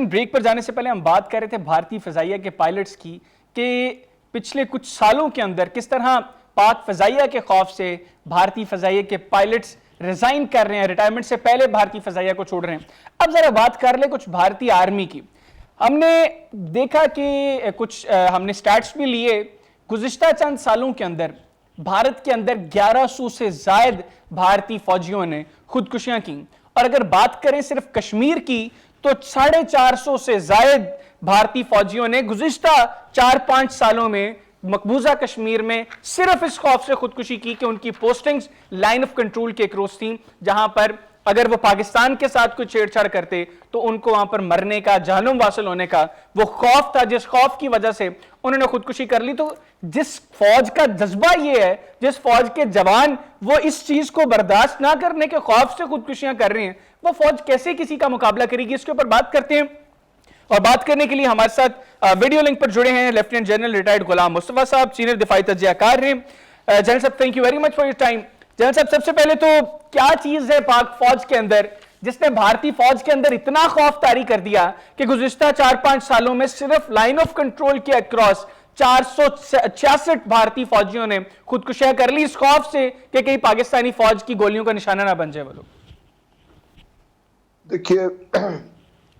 Break پر جانے سے پہلے ہم بات کر رہے تھے بھارتی فضائیہ کے پائلٹس کی کہ پچھلے کچھ سالوں کے اندر کس طرح پاک فضائیہ کے خوف سے بھارتی فضائیہ کے پائلٹس ریزائن کر رہے ہیں، ریٹائرمنٹ سے پہلے بھارتی فضائیہ کو چھوڑ رہے ہیں۔ اب ذرا بات کر لیں کچھ بھارتی آرمی کی۔ ہم نے دیکھا کہ کچھ ہم نے سٹیٹس بھی لیے، گزشتہ چند سالوں کے اندر بھارت کے اندر 1100 سے زائد بھارتی فوجیوں نے خودکشیاں کی، اور اگر بات کریں صرف کشمیر کی تو 450 سے زائد بھارتی فوجیوں نے گزشتہ 4-5 سالوں میں مقبوضہ کشمیر میں صرف اس خوف سے خودکشی کی کہ ان کی پوسٹنگز لائن آف کنٹرول کے کروس تھیں، جہاں پر اگر وہ پاکستان کے ساتھ کوئی چھیڑ چھاڑ کرتے تو ان کو وہاں پر مرنے کا، جہنم واصل ہونے کا وہ خوف تھا، جس خوف کی وجہ سے انہوں نے خودکشی کر لی۔ تو جس فوج کا جذبہ یہ ہے، جس فوج کے جوان وہ اس چیز کو برداشت نہ کرنے کے خوف سے خودکشیاں کر رہے ہیں، وہ فوج کیسے کسی کا مقابلہ کرے گی؟ اس کے اوپر بات کرتے ہیں، اور بات کرنے کے لیے ہمارے ساتھ ویڈیو لنک پر جڑے ہیں lieutenant general retired Ghulam Mustafa صاحب، سینئر دفاعی تجزیہ کار ہیں۔ جنرل صاحب thank you very much for your time. General صاحب سب سے پہلے تو کیا چیز ہے پاک فوج کے اندر جس نے بھارتی فوج کے اندر اتنا خوف طاری کر دیا کہ گزشتہ 4-5 سالوں میں صرف لائن آف کنٹرول کے اکراس 466 بھارتی فوجیوں نے خودکشیاں کر لی اس خوف سے کہ کہیں پاکستانی فوج کی گولیوں کا نشانہ نہ بن جائے وہ لوگ؟ دیکھیے،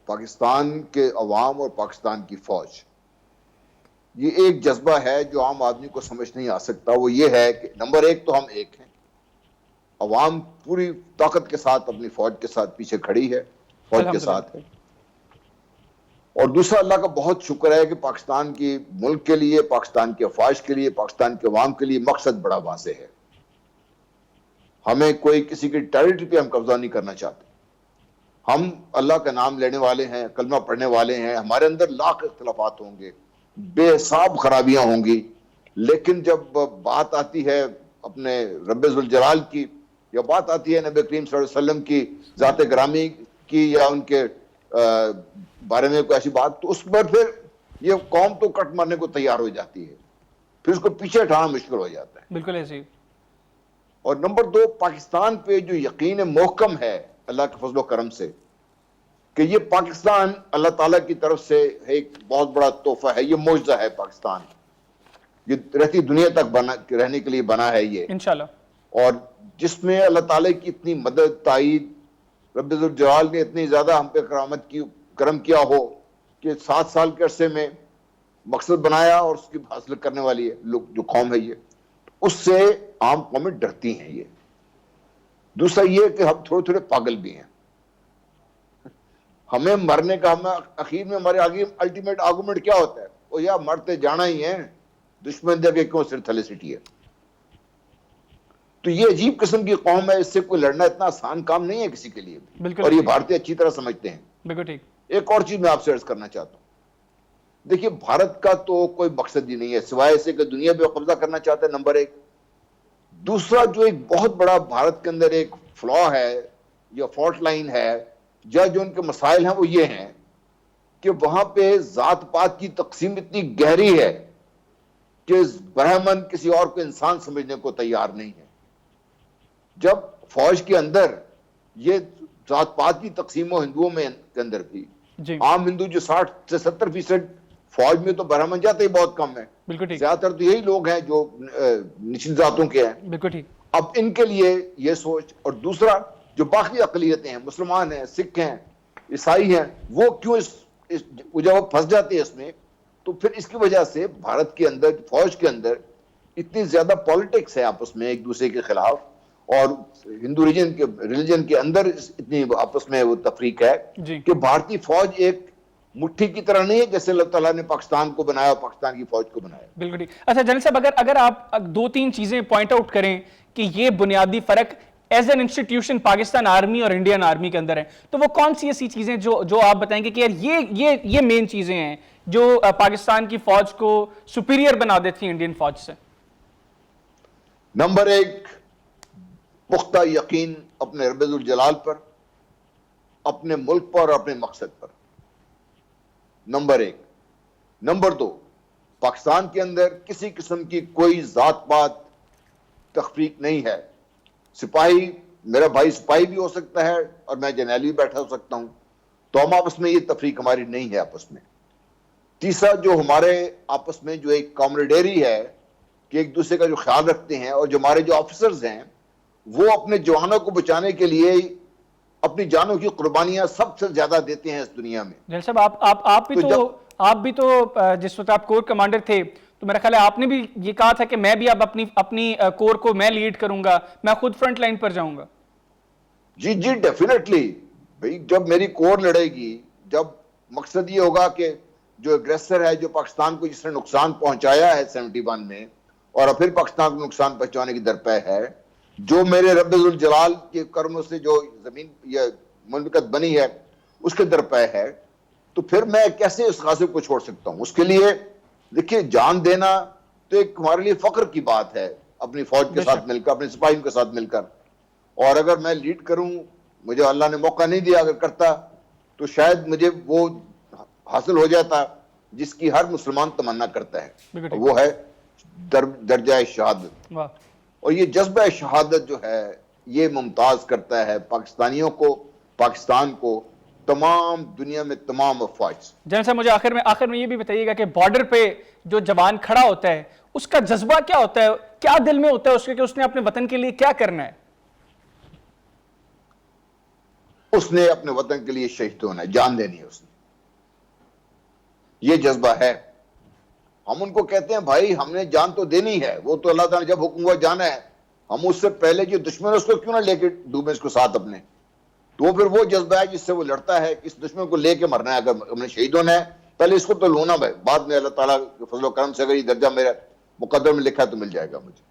پاکستان کے عوام اور پاکستان کی فوج، یہ ایک جذبہ ہے جو عام آدمی کو سمجھ نہیں آ سکتا۔ وہ یہ ہے کہ نمبر ایک تو ہم ایک ہیں، عوام پوری طاقت کے ساتھ اپنی فوج کے ساتھ پیچھے کھڑی ہے، فوج کے ساتھ ہے۔ اور دوسرا، اللہ کا بہت شکر ہے کہ پاکستان کی ملک کے لیے، پاکستان کے افواج کے لیے، پاکستان کے عوام کے لیے مقصد بڑا واضح ہے۔ ہمیں کوئی کسی کی ٹیریٹری پہ ہم قبضہ نہیں کرنا چاہتے۔ ہم اللہ کا نام لینے والے ہیں، کلمہ پڑھنے والے ہیں، ہمارے اندر لاکھ اختلافات ہوں گے، بے حساب خرابیاں ہوں گی، لیکن جب بات آتی ہے اپنے رب ذوالجلال کی، یا بات آتی ہے نبی کریم صلی اللہ علیہ وسلم کی ذات گرامی کی، یا ان کے بارے میں کوئی ایسی بات، تو اس پر پھر یہ قوم تو کٹ مارنے کو تیار ہو جاتی ہے، پھر اس کو پیچھے ہٹانا مشکل ہو جاتا ہے۔ بالکل ایسے ہی۔ اور نمبر دو، پاکستان پہ جو یقین محکم ہے اللہ کے فضل و کرم سے کہ یہ پاکستان اللہ تعالیٰ کی طرف سے ایک بہت بڑا تحفہ ہے، یہ معجزہ ہے پاکستان، یہ رہتی دنیا تک رہنے کے لیے بنا ہے یہ انشاءاللہ، اور جس میں اللہ تعالیٰ کی اتنی مدد، تائید، رب ذوالجلال نے اتنی زیادہ ہم پہ کرم کیا ہو کہ 7 سال کے عرصے میں مقصد بنایا اور اس کی حاصل کرنے والی ہے لوگ جو قوم ہے، یہ اس سے عام قومیں ڈرتی ہیں۔ یہ دوسرا یہ کہ ہم تھوڑے تھوڑے پاگل بھی ہیں، ہمیں مرنے کا، ہمیں اخیر میں ہمارے آگے الٹیمیٹ آرگومنٹ کیا ہوتا ہے؟ وہ یا مرتے جانا ہی ہے، دشمن دے کے کیوں سر تھلے سٹی ہے۔ تو یہ عجیب قسم کی قوم ہے، اس سے کوئی لڑنا اتنا آسان کام نہیں ہے کسی کے لیے بھی، اور یہ بھارتی اچھی طرح سمجھتے ہیں۔ بالکل ٹھیک۔ ایک اور چیز میں آپ سے عرض کرنا چاہتا ہوں، دیکھیے بھارت کا تو کوئی مقصد ہی نہیں ہے سوائے اسے کہ دنیا پہ قبضہ کرنا چاہتا ہے، نمبر ایک۔ دوسرا، جو ایک بہت بڑا بھارت کے اندر ایک فلا ہے یا فالٹ لائن ہے، جو ان کے مسائل ہیں، وہ یہ ہیں کہ وہاں پہ ذات پات کی تقسیم اتنی گہری ہے کہ برہمن کسی اور کو انسان سمجھنے کو تیار نہیں ہے۔ جب فوج کے اندر یہ ذات پات کی تقسیم ہو، ہندوؤں میں کے اندر بھی عام ہندو جو 60 سے 70% فوج میں تو برہمن جاتے ہی بہت کم ہے، زیادہ تر تو یہی لوگ ہیں جو نچلی ذاتوں کے ہیں۔ بالکل ٹھیک۔ اب ان کے لیے یہ سوچ، اور دوسرا جو باقی اقلیتیں ہیں، مسلمان ہیں، سکھ ہیں، عیسائی ہیں، وہ کیوں جب وہ پھنس جاتے ہیں اس میں، تو پھر اس کی وجہ سے بھارت کے اندر فوج کے اندر اتنی زیادہ پالیٹکس ہے آپس میں ایک دوسرے کے خلاف، اور ہندو ریلیجن کے اندر اتنی آپس میں وہ تفریق ہے کہ بھارتی فوج ایک مٹھی کی طرح نہیں ہے جیسے اللہ تعالیٰ نے پاکستان کو بنایا اور پاکستان کی فوج کو بنایا۔ بالکل ٹھیک۔ اچھا جنرل صاحب، اگر آپ 2-3 چیزیں پوائنٹ آؤٹ کریں کہ یہ بنیادی فرق as an institution Pakistan army اور انڈین آرمی کے اندر ہے، تو وہ کون سی ایسی چیزیں جو آپ بتائیں گے کہ یار یہ مین چیزیں ہیں جو پاکستان کی فوج کو سپیریئر بنا دیتی ہیں انڈین فوج سے؟ نمبر ایک، پختہ یقین اپنے رب ذوالجلال پر، اپنے ملک پر اور اپنے مقصد پر، نمبر ایک۔ نمبر دو، پاکستان کے اندر کسی قسم کی کوئی ذات پات تفریق نہیں ہے۔ سپاہی، میرا بھائی سپاہی بھی ہو سکتا ہے اور میں جرنیل بھی بیٹھا ہو سکتا ہوں، تو ہم آپس میں یہ تفریق ہماری نہیں ہے آپس میں. تیسرا جو ہمارے آپس میں جو ایک کامریڈری ہے کہ ایک دوسرے کا جو خیال رکھتے ہیں, اور جو ہمارے جو آفیسرز ہیں وہ اپنے جوانوں کو بچانے کے لیے اپنی جانوں کی قربانیاں سب سے زیادہ دیتے ہیں اس دنیا میں. جنرل صاحب آپ بھی تو جس وقت آپ کور کمانڈر تھے تو میرا خیال ہے آپ نے بھی یہ کہا تھا کہ میں بھی اب اپنی کور کو میں لیڈ کروں گا, میں خود فرنٹ لائن پر جاؤں گا. جی ڈیفینیٹلی بھائی, جب میری کور لڑے گی, جب مقصد یہ ہوگا کہ جو اگریسر ہے, جو پاکستان کو جس نے نقصان پہنچایا ہے 71 میں اور پھر پاکستان کو نقصان پہنچانے کی درپے ہے, جو میرے رب الجلال کے کرموں سے جو زمین یا مملکت بنی ہے اس کے درپے ہے, تو پھر میں کیسے اس غاصب کو چھوڑ سکتا ہوں؟ اس کے لیے دیکھیے جان دینا تو ایک ہمارے لیے فخر کی بات ہے, اپنی فوج کے ساتھ مل کر, اپنے سپاہیوں کے ساتھ مل کر. اور اگر میں لیڈ کروں, مجھے اللہ نے موقع نہیں دیا, اگر کرتا تو شاید مجھے وہ حاصل ہو جاتا جس کی ہر مسلمان تمنا کرتا ہے, وہ ہے درجہ شہادت. اور یہ جذبہ شہادت جو ہے یہ ممتاز کرتا ہے پاکستانیوں کو, پاکستان کو, تمام دنیا میں تمام افواج. جنرل صاحب مجھے آخر میں یہ بھی بتائیے گا کہ بارڈر پہ جو جوان کھڑا ہوتا ہے اس کا جذبہ کیا ہوتا ہے, کیا دل میں ہوتا ہے اس کے کہ اس نے اپنے وطن کے لیے کیا کرنا ہے؟ اس نے اپنے وطن کے لیے شہید ہونا ہے, جان دینی ہے اس نے, یہ جذبہ ہے. ہم ان کو کہتے ہیں بھائی ہم نے جان تو دینی ہے, وہ تو اللہ تعالیٰ نے جب حکم ہوا جانا ہے, ہم اس سے پہلے جو دشمن ہے اس کو کیوں نہ لے کے ڈوبے اس کو ساتھ اپنے. تو وہ پھر وہ جذبہ ہے جس سے وہ لڑتا ہے, اس دشمن کو لے کے مرنا ہے. اگر ہم نے شہید ہونا ہے پہلے اس کو تو لونا ہے, بعد میں اللہ تعالیٰ کے فضل و کرم سے اگر یہ درجہ میرا مقدر میں لکھا ہے تو مل جائے گا مجھے.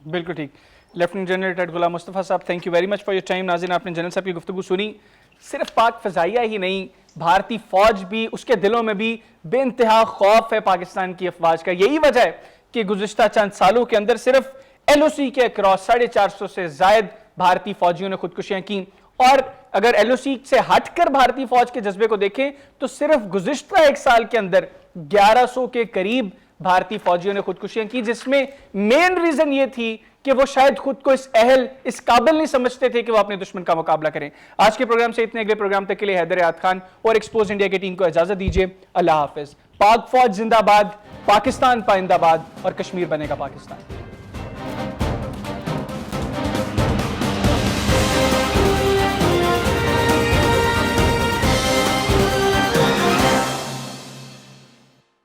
بالکل ٹھیک. Lieutenant general retired Ghulam Mustafa صاحب, thank you very much for your time. ناظرین آپ نے جنرل صاحب کی گفتگو سنی. صرف پاک فضائیہ ہی نہیں, بھارتی فوج بھی, اس کے دلوں میں بھی بے انتہا خوف ہے پاکستان کی افواج کا. یہی وجہ ہے کہ گزشتہ چند سالوں کے اندر صرف ایل او سی کے اکراس 450 سے زائد بھارتی فوجیوں نے خودکشیاں کی. اور اگر ایل او سی سے ہٹ کر بھارتی فوج کے جذبے کو دیکھیں تو صرف گزشتہ ایک سال کے اندر 1100 کے قریب بھارتی فوجیوں نے خودکشیاں کی, جس میں مین ریزن یہ تھی کہ وہ شاید خود کو اس اہل, اس قابل نہیں سمجھتے تھے کہ وہ اپنے دشمن کا مقابلہ کریں. آج کے پروگرام سے اتنے, اگلے پروگرام تک کے لیے حیدر یاد خان اور ایکسپوز انڈیا کی ٹیم کو اجازت دیجیے. اللہ حافظ. پاک فوج زندہ باد, پاکستان پائندہ باد, اور کشمیر بنے گا پاکستان.